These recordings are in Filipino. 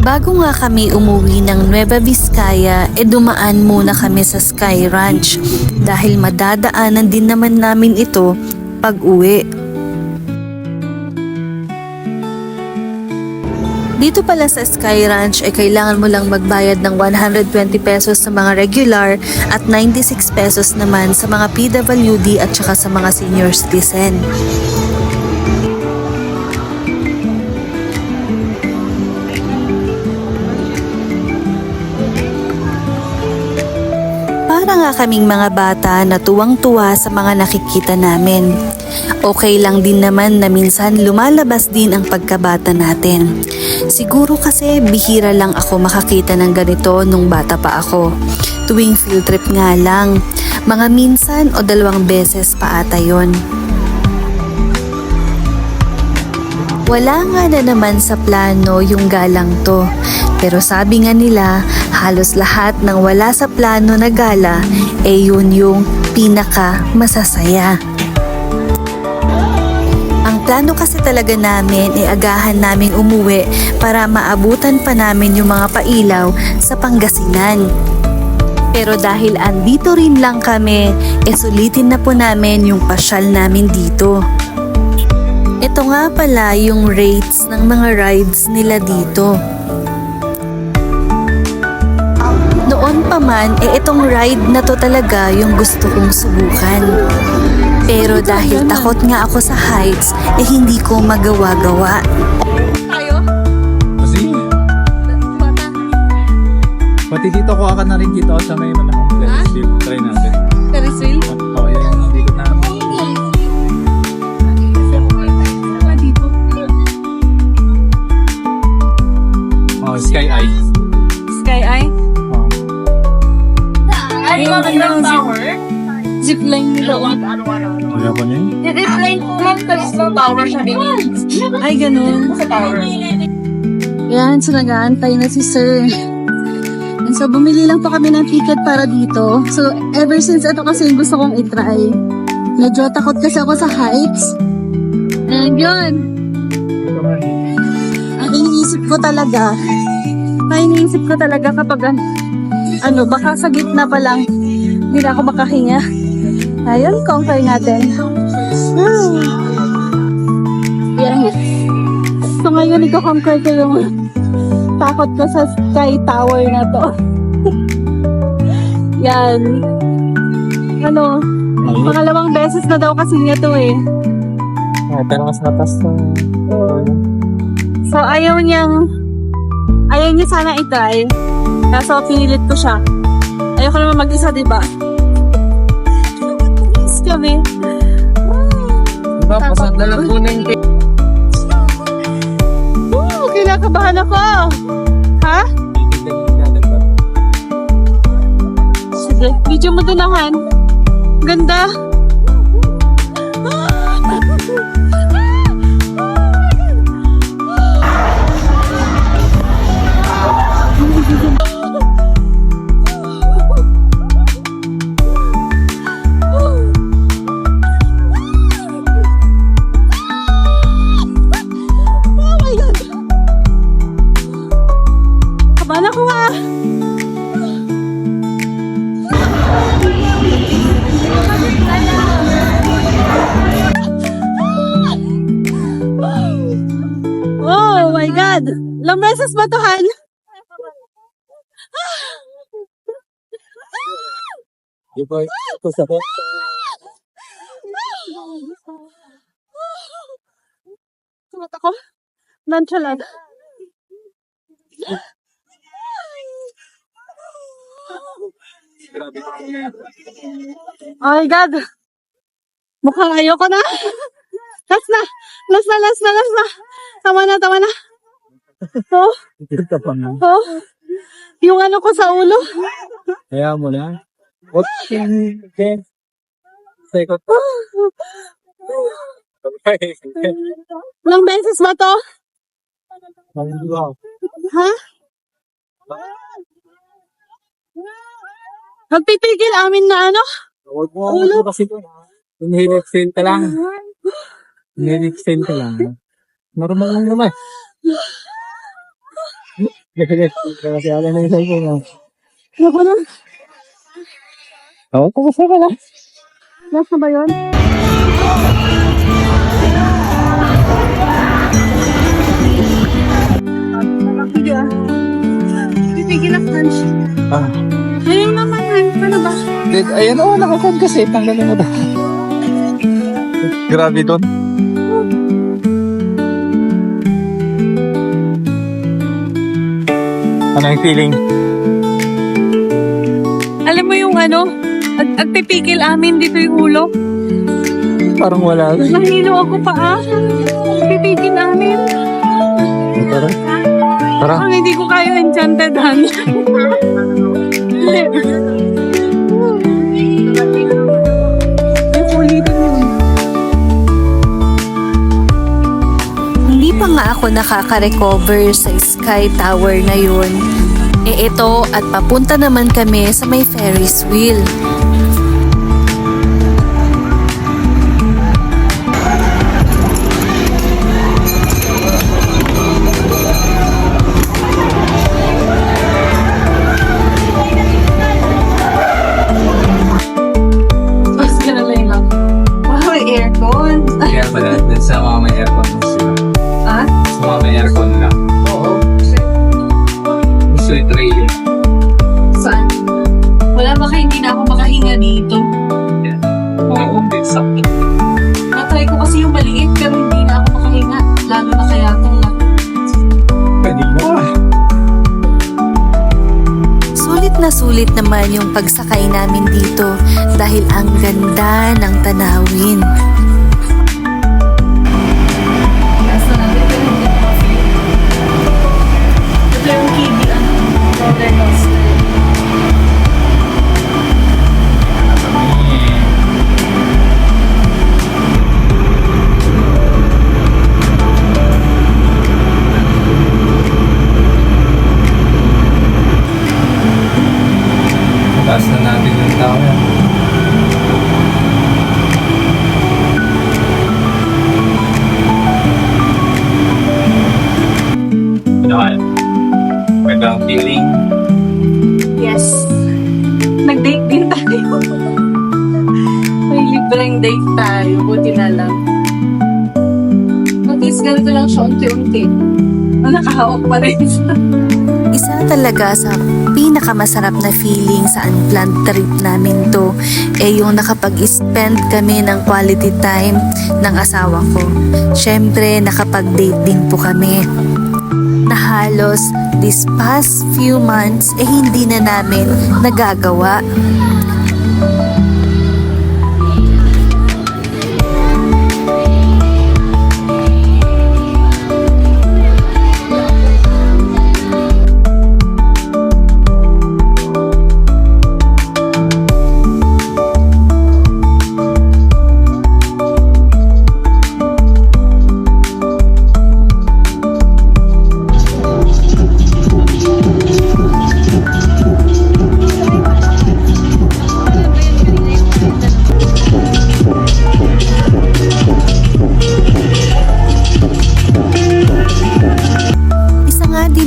Bago nga kami umuwi ng Nueva Vizcaya, dumaan muna kami sa Sky Ranch dahil madadaanan din naman namin ito pag uwi. Dito pala sa Sky Ranch ay kailangan mo lang magbayad ng 120 pesos sa mga regular at 96 pesos naman sa mga PWD at saka sa mga senior citizen. Para nga kaming mga bata na tuwang-tuwa sa mga nakikita namin. Okay lang din naman na minsan lumalabas din ang pagkabata natin. Siguro kasi bihira lang ako makakita ng ganito nung bata pa ako. Tuwing field trip nga lang, mga minsan o 2 beses pa ata yun. Wala nga na naman sa plano yung galang to. Pero sabi nga nila, halos lahat ng wala sa plano na gala, yun yung pinaka masasaya. Ang plano kasi talaga namin agahan naming umuwi para maabutan pa namin yung mga pailaw sa Pangasinan. Pero dahil andito rin lang kami, sulitin na po namin yung pasyal namin dito. Ito nga pala yung rates ng mga rides nila dito. Noon pa man, itong ride na to talaga yung gusto kong subukan. Pero dahil takot nga ako sa heights, hindi ko magawa-gawa. Tayo? Kasi, pati dito ko akan na rin dito sa may manakong Ferris wheel. Try natin. Ferris wheel? Oo, yan yung dito na. Dito. Oh, Sky Eye. Sky Eye? Oh. Ay, yung zipline nila. Wala pa niya yun? Zipline po ma'am, kasi sa tower siya din. Ay, ganun. Sa tower. Yan, so nag-aantay na si Sir. And so, bumili lang po kami ng ticket para dito. So, ever since ito kasi yung gusto kong itry. Medyo takot kasi ako sa heights. And yun. Ang iniisip ko talaga kapag baka sa gitna pa lang, hindi na ako makahinga. Ayun, conquer natin. Yan. So ngayon, iko-conquer ko yung takot ko sa Sky Tower na to. Yan. Pangalawang beses na daw kasi niya to eh. Pero mas natas to. So ayaw niya sana i-try. Kaso pinilit ko siya. Ayoko naman mag-isa, diba? Kami. Diba, pasad na lang po na yung cake. Kinakabahan ako. Ha? Sige, video mo din lang, Han. Ganda. Kabahan ako nga. Oh my God! Ilang beses ba to, Han? Di ba, ito sa ko. Sumat ako. Nonchalant. Grabe. Oh my God! Mukhang ayoko na. Last na. Tama na. Oh, Ito pa nga. oh. Yung ko sa ulo. Kaya mo na. Okay. Second. Ilang beses ba to? Ha? Magpipigil amin na Huwag mo kasi ito. Inhale-exhale ka lang. Inhale-exhale ka lang. Normal lang naman. Kasi ako na yung cellphone lang. Naku na. Oo, tapos na lang. Last na ba yun? Sige ah. Pipigil ang lunch. Ah. Ayun naman, ano ba? Ayan o, nakakon kasi. Tanggalin mo daw. Grabe doon. Ano yung feeling? Alam mo yung ano, agpipigil amin dito yung ulo. Parang wala. Nahilo ako pa ah. Agpipigil amin. Tara. Tara. Ang hindi ko kaya enchanted han. May ulitin yun. Hindi pa nga ako nakaka-recover sa Sky Tower na yun. Ito at papunta naman kami sa may Ferris wheel. Mas ganun lang. Wow, aircon. Kaya pala, dun sa mga may aircon sila. Ah? Sa mga may aircon lang. Oo. Gusto i-try yun. Saan? Wala ba kayo hindi na ako makahinga dito? Yan. Oo, din sakit. Natry ko kasi yung maliit pero hindi na ako makahinga. Lalo na kaya itong laki. Pwede mo. Sulit na sulit naman yung pagsakay namin dito dahil ang ganda ng tanawin. Ito yung kibi, roller coaster. Taas na natin yung tao yan. Ano kaya? Pwede ang feeling. Yes. Nag-date din tayo. May libreng date tayo. Buti na lang. At least ganito lang siya unti-unti. Nakahawak pa rin siya. Isa talaga sa pinakamasarap na feeling sa unplanned trip namin to yung nakapag-spend kami ng quality time ng asawa ko. Syempre, nakapag-date din po kami. Na halos this past few months hindi na namin nagagawa.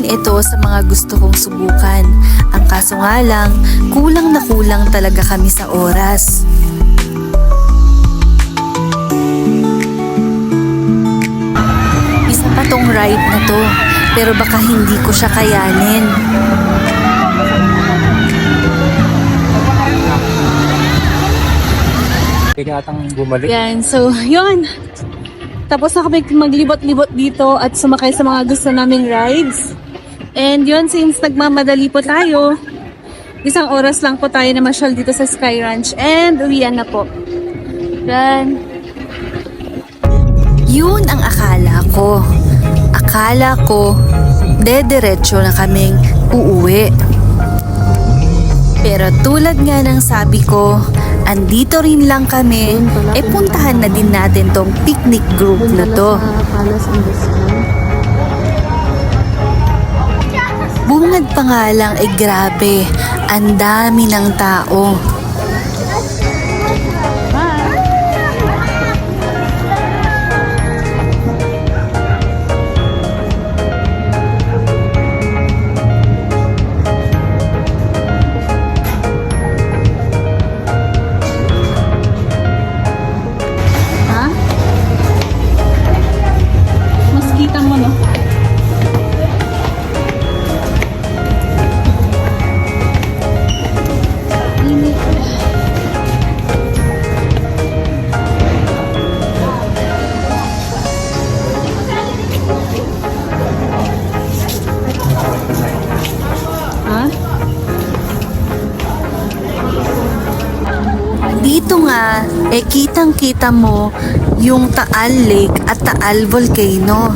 Ito sa mga gusto kong subukan. Ang kaso nga lang, kulang na kulang talaga kami sa oras. Isa pa tong ride na to, pero baka hindi ko siya kayanin. Kaya bumalik. Yan, so yun. Tapos na kami maglibot-libot dito at sumakay sa mga gusto naming rides. And yun, since nagmamadali po tayo, isang oras lang po tayo na masyal dito sa Sky Ranch. And uwian na po. Yan. Yun ang akala ko. Akala ko, dediretso na kaming uuwi. Pero tulad nga ng sabi ko, andito rin lang kami, puntahan na din natin tong picnic group na to. Bungad pa nga lang grabe, ang dami ng tao. dito nga, kitang-kita mo yung Taal Lake at Taal Volcano.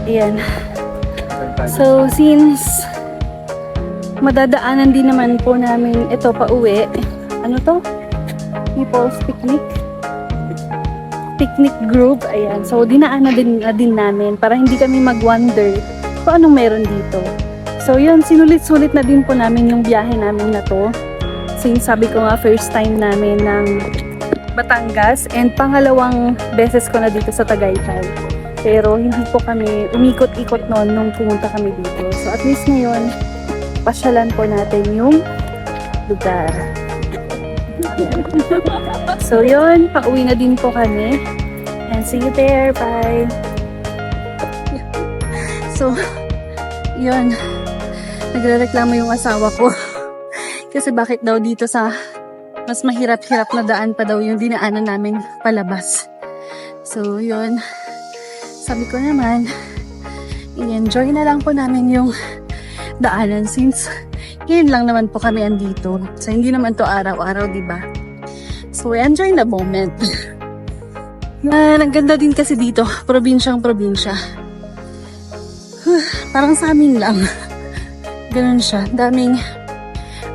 Ayan. So, since madadaanan din naman po namin ito pa uwi, ano to? People's Picnic? Picnic group, ayan. So, dinaanan din namin para hindi kami mag-wonder kung anong meron dito. So, yun, sinulit-sulit na din po namin yung biyahe namin na to. Since sabi ko nga, first time namin ng Batangas and pangalawang beses ko na dito sa Tagaytay. Pero hindi po kami umikot-ikot noon nung pumunta kami dito. So at least ngayon, pasyalan po natin yung lugar. Ayan. So yun, pauwi na din po kami. And see you there. Bye! So, yun. Nagre-reklamo yung asawa ko. Kasi bakit daw dito sa mas mahirap-hirap na daan pa daw yung dinaanan namin palabas. So yun. Sabi ko naman, i-enjoy na lang po namin yung daanan since ngayon lang naman po kami andito. So, hindi naman to araw-araw, diba? So, enjoy the moment. Ang ganda din kasi dito, probinsyang probinsya. Parang sa amin lang. Ganun siya. Daming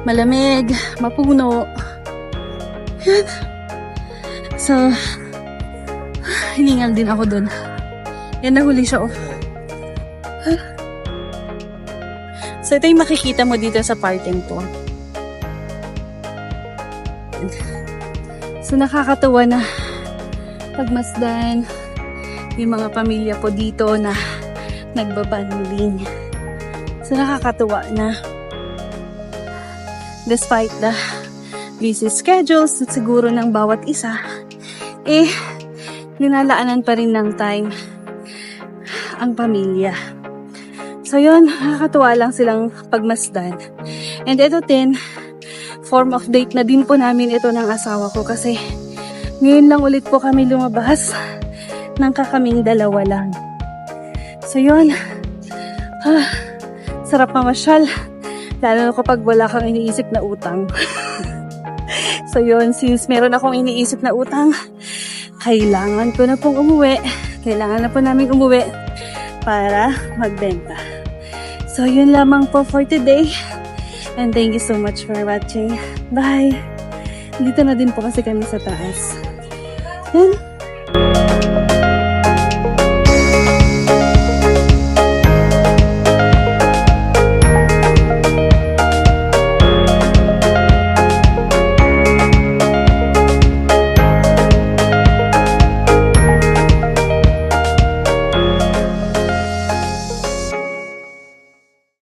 malamig, mapuno. So, hiningal din ako dun. Yan, nahuli siya, oh. So, ito yung makikita mo dito sa parting to. So, nakakatawa na pagmasdan yung mga pamilya po dito na nagbabanding. So, nakakatawa na despite the busy schedules at siguro ng bawat isa, linalaanan pa rin ng time ang pamilya. So yun, nakakatuwa lang silang pagmasdan. And ito din, form of date na din po namin ito ng asawa ko kasi ngayon lang ulit po kami lumabas ng kakaming dalawa lang. So yun, sarap mamasyal, lalo na kapag wala kang iniisip na utang. So yun, since meron akong iniisip na utang, kailangan ko na pong umuwi. Kailangan na po namin umuwi para magbenta. So, yun lamang po for today. And thank you so much for watching. Bye! Dito na din po kasi kami sa taas. Yan.